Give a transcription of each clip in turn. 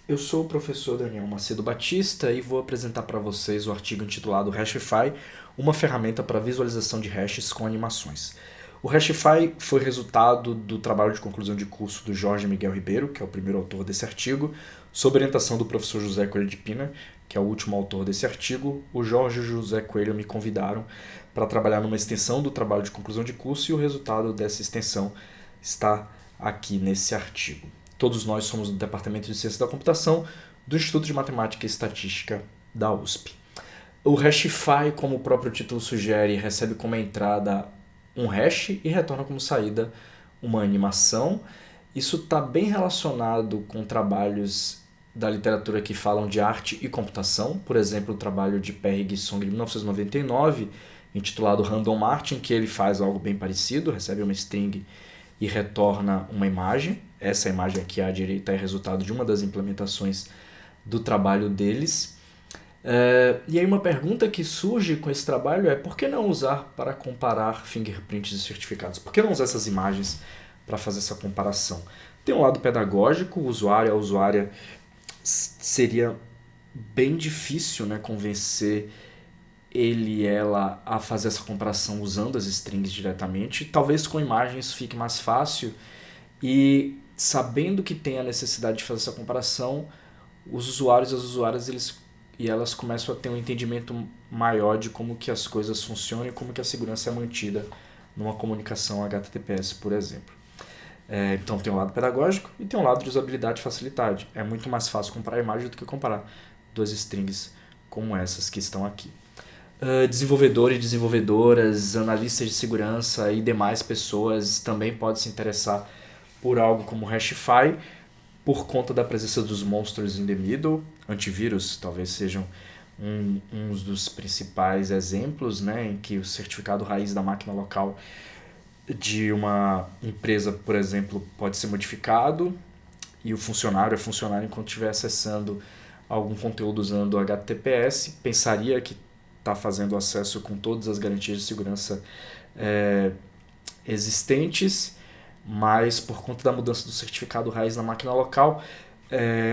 Eu sou o professor Daniel Macedo Batista e vou apresentar para vocês o artigo intitulado Hashify, uma ferramenta para visualização de hashes com animações. O Hashify foi resultado do trabalho de conclusão de curso do Jorge Miguel Ribeiro, que é o primeiro autor desse artigo, sob orientação do professor José Coelho de Pina, que é o último autor desse artigo. O Jorge e o José Coelho me convidaram para trabalhar numa extensão do trabalho de conclusão de curso e o resultado dessa extensão está aqui nesse artigo. Todos nós somos do Departamento de Ciência da Computação do Instituto de Matemática e Estatística da USP. O Hashify, como o próprio título sugere, recebe como entrada um hash e retorna como saída uma animação. Isso está bem relacionado com trabalhos da literatura que falam de arte e computação, por exemplo, o trabalho de Perry Gissong de 1999, intitulado Random Art, em que ele faz algo bem parecido, recebe uma string e retorna uma imagem. Essa imagem aqui à direita é resultado de uma das implementações do trabalho deles. E aí uma pergunta que surge com esse trabalho é: por que não usar para comparar fingerprints e certificados? Por que não usar essas imagens para fazer essa comparação? Tem um lado pedagógico, o usuário, a usuária, seria bem difícil, né, convencer ele ela a fazer essa comparação usando as strings diretamente. Talvez com imagens fique mais fácil, e sabendo que tem a necessidade de fazer essa comparação, os usuários e as usuárias elas começam a ter um entendimento maior de como que as coisas funcionam e como que a segurança é mantida numa comunicação HTTPS, por exemplo. Então tem um lado pedagógico e tem um lado de usabilidade e facilidade. É muito mais fácil comparar a imagem do que comparar duas strings como essas que estão aqui. Desenvolvedores e desenvolvedoras, analistas de segurança e demais pessoas também podem se interessar por algo como Hashify, por conta da presença dos monsters in the middle. Antivírus talvez sejam um dos principais exemplos, né, em que o certificado raiz da máquina local de uma empresa, por exemplo, pode ser modificado e o funcionário é funcionário enquanto estiver acessando algum conteúdo usando o HTTPS, pensaria que está fazendo acesso com todas as garantias de segurança existentes, mas por conta da mudança do certificado raiz na máquina local,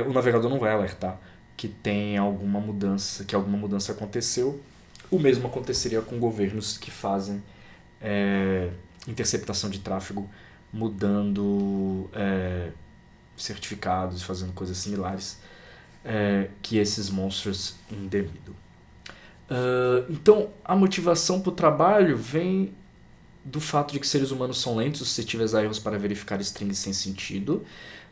o navegador não vai alertar que tem alguma mudança, que alguma mudança aconteceu. O mesmo aconteceria com governos que fazem interceptação de tráfego, mudando certificados e fazendo coisas similares que esses monstros indevido. Então, a motivação para o trabalho vem do fato de que seres humanos são lentos e suscetíveis a erros para verificar strings sem sentido,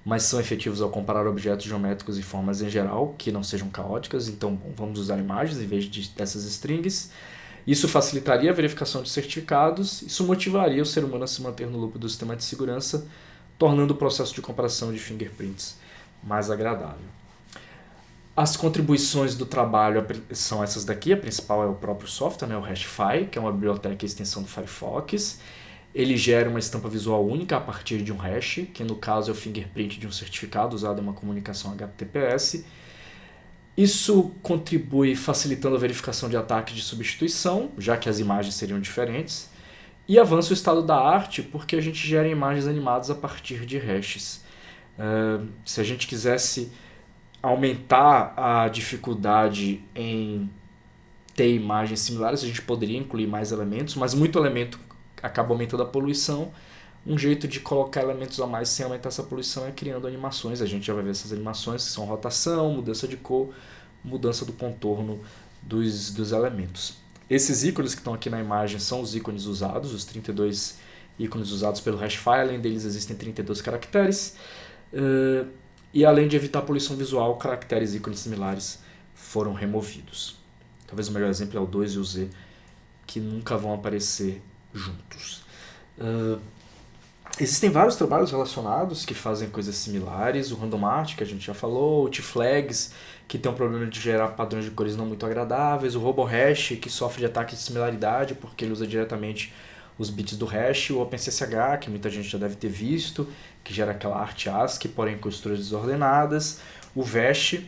mas são efetivos ao comparar objetos geométricos e formas em geral, que não sejam caóticas. Então, vamos usar imagens em vez dessas strings. Isso facilitaria a verificação de certificados. Isso motivaria o ser humano a se manter no loop do sistema de segurança, tornando o processo de comparação de fingerprints mais agradável. As contribuições do trabalho são essas daqui. A principal é o próprio software, né, o Hashify, que é uma biblioteca e extensão do Firefox. Ele gera uma estampa visual única a partir de um hash, que no caso é o fingerprint de um certificado usado em uma comunicação HTTPS. Isso contribui facilitando a verificação de ataques de substituição, já que as imagens seriam diferentes. E avança o estado da arte, porque a gente gera imagens animadas a partir de hashes. Se a gente quisesse aumentar a dificuldade em ter imagens similares, a gente poderia incluir mais elementos, mas muito elemento acaba aumentando a poluição. Um jeito de colocar elementos a mais sem aumentar essa poluição é criando animações. A gente já vai ver essas animações, que são rotação, mudança de cor, mudança do contorno dos elementos. Esses ícones que estão aqui na imagem são os ícones usados, os 32 ícones usados pelo Hashify. Além deles existem 32 caracteres. E além de evitar poluição visual, caracteres e ícones similares foram removidos. Talvez o melhor exemplo é o 2 e o Z, que nunca vão aparecer juntos. Existem vários trabalhos relacionados que fazem coisas similares. O Randomart, que a gente já falou, o T-Flags, que tem um problema de gerar padrões de cores não muito agradáveis, o RoboHash, que sofre de ataques de similaridade porque ele usa diretamente os bits do hash, o OpenCSH, que muita gente já deve ter visto, que gera aquela arte ASCII, porém com estruturas desordenadas, o Vesh,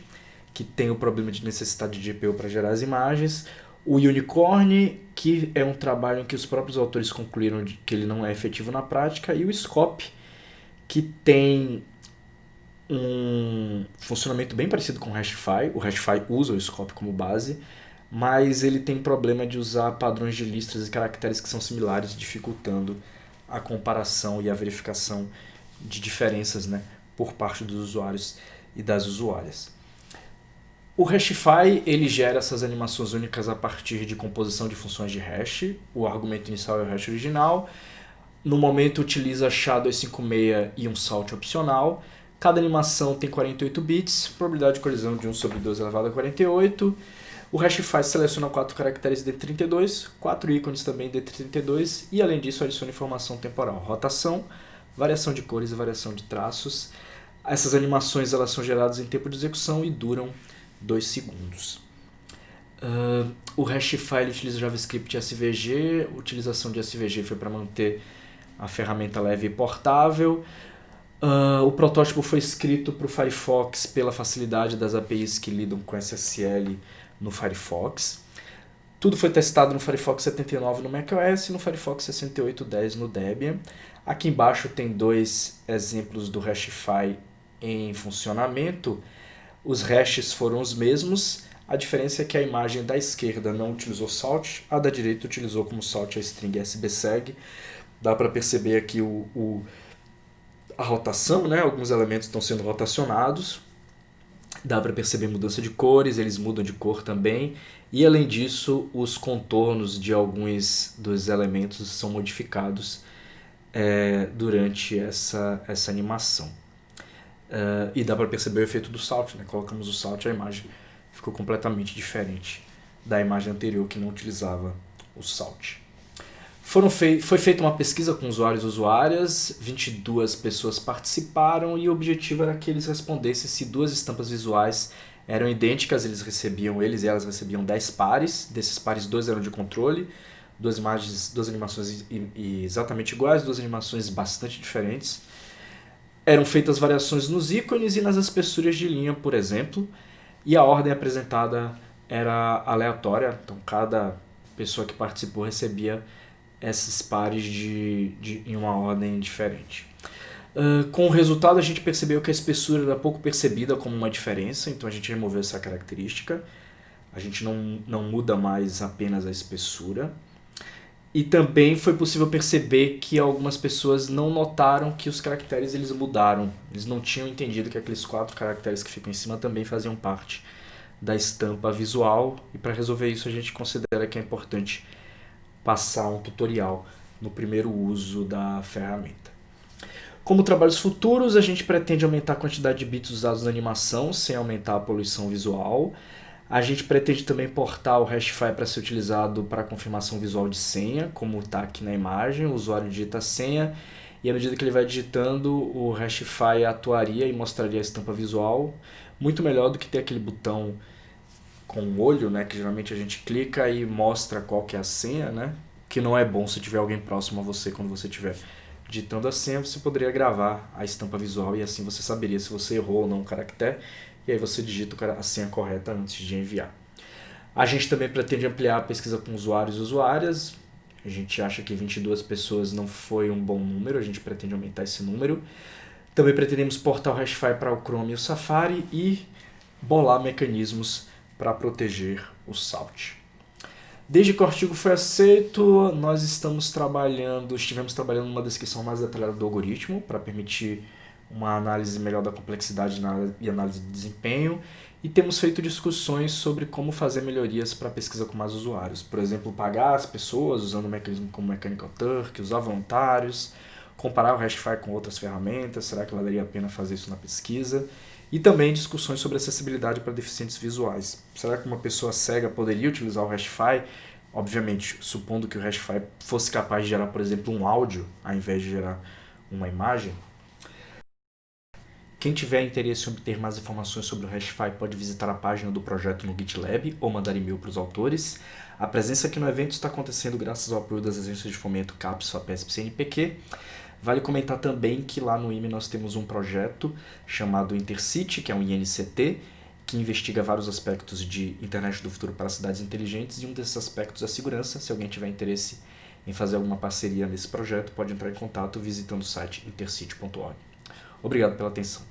que tem o problema de necessidade de GPU para gerar as imagens, o Unicorn, que é um trabalho em que os próprios autores concluíram que ele não é efetivo na prática, e o Scope, que tem funcionamento bem parecido com o Hashify. O Hashify usa o scope como base, mas ele tem problema de usar padrões de listras e caracteres que são similares, dificultando a comparação e a verificação de diferenças, né, por parte dos usuários e das usuárias. O Hashify ele gera essas animações únicas a partir de composição de funções de hash. O argumento inicial é o hash original. No momento utiliza SHA-256 e um salt opcional. Cada animação tem 48 bits, probabilidade de colisão de 1 sobre 2 elevado a 48. O Hashify seleciona 4 caracteres D32, 4 ícones também D32 e além disso adiciona informação temporal, rotação, variação de cores e variação de traços. Essas animações elas são geradas em tempo de execução e duram 2 segundos. O Hashify utiliza JavaScript e SVG. A utilização de SVG foi para manter a ferramenta leve e portável. O protótipo foi escrito para o Firefox pela facilidade das APIs que lidam com SSL no Firefox. Tudo foi testado no Firefox 79 no macOS e no Firefox 68.10 no Debian. Aqui embaixo tem 2 exemplos do Hashify em funcionamento. Os hashes foram os mesmos, a diferença é que a imagem da esquerda não utilizou salt, a da direita utilizou como salt a string sbseg. Dá para perceber aqui a rotação, né? Alguns elementos estão sendo rotacionados. Dá para perceber mudança de cores, eles mudam de cor também. E além disso, os contornos de alguns dos elementos são modificados durante essa animação. E dá para perceber o efeito do salt, né? Colocamos o salt e a imagem ficou completamente diferente da imagem anterior que não utilizava o salt. Foi feita uma pesquisa com usuários e usuárias, 22 pessoas participaram e o objetivo era que eles respondessem se 2 estampas visuais eram idênticas, eles e elas recebiam 10 pares, desses pares 2 eram de controle, 2 imagens, 2 animações exatamente iguais, 2 animações bastante diferentes. Eram feitas variações nos ícones e nas espessuras de linha, por exemplo, e a ordem apresentada era aleatória, então cada pessoa que participou recebia esses pares em uma ordem diferente. Com o resultado a gente percebeu que a espessura era pouco percebida como uma diferença, então a gente removeu essa característica. A gente não muda mais apenas a espessura. E também foi possível perceber que algumas pessoas não notaram que os caracteres eles mudaram. Eles não tinham entendido que aqueles 4 caracteres que ficam em cima também faziam parte da estampa visual. E para resolver isso a gente considera que é importante passar um tutorial no primeiro uso da ferramenta. Como trabalhos futuros, a gente pretende aumentar a quantidade de bits usados na animação sem aumentar a poluição visual. A gente pretende também portar o Hashify para ser utilizado para confirmação visual de senha, como está aqui na imagem. O usuário digita a senha e à medida que ele vai digitando, o Hashify atuaria e mostraria a estampa visual, muito melhor do que ter aquele botão com o olho, né, que geralmente a gente clica e mostra qual que é a senha, né, que não é bom se tiver alguém próximo a você quando você estiver digitando a senha. Você poderia gravar a estampa visual e assim você saberia se você errou ou não um caractere. E aí você digita a senha correta antes de enviar. A gente também pretende ampliar a pesquisa com usuários e usuárias. A gente acha que 22 pessoas não foi um bom número, a gente pretende aumentar esse número. Também pretendemos portar o Hashify para o Chrome e o Safari e bolar mecanismos para proteger o salt. Desde que o artigo foi aceito, nós estivemos trabalhando numa descrição mais detalhada do algoritmo para permitir uma análise melhor da complexidade e análise de desempenho, e temos feito discussões sobre como fazer melhorias para pesquisa com mais usuários. Por exemplo, pagar as pessoas usando um mecanismo como Mechanical Turk, usar voluntários, comparar o Hashify com outras ferramentas, será que valeria a pena fazer isso na pesquisa? E também discussões sobre acessibilidade para deficientes visuais. Será que uma pessoa cega poderia utilizar o Hashify? Obviamente, supondo que o Hashify fosse capaz de gerar, por exemplo, um áudio, ao invés de gerar uma imagem. Quem tiver interesse em obter mais informações sobre o Hashify pode visitar a página do projeto no GitLab ou mandar e-mail para os autores. A presença aqui no evento está acontecendo graças ao apoio das agências de fomento CAPES, FAPESP e CNPq. Vale comentar também que lá no IME nós temos um projeto chamado Intercity, que é um INCT, que investiga vários aspectos de internet do futuro para cidades inteligentes, e um desses aspectos é a segurança. Se alguém tiver interesse em fazer alguma parceria nesse projeto, pode entrar em contato visitando o site intercity.org. Obrigado pela atenção.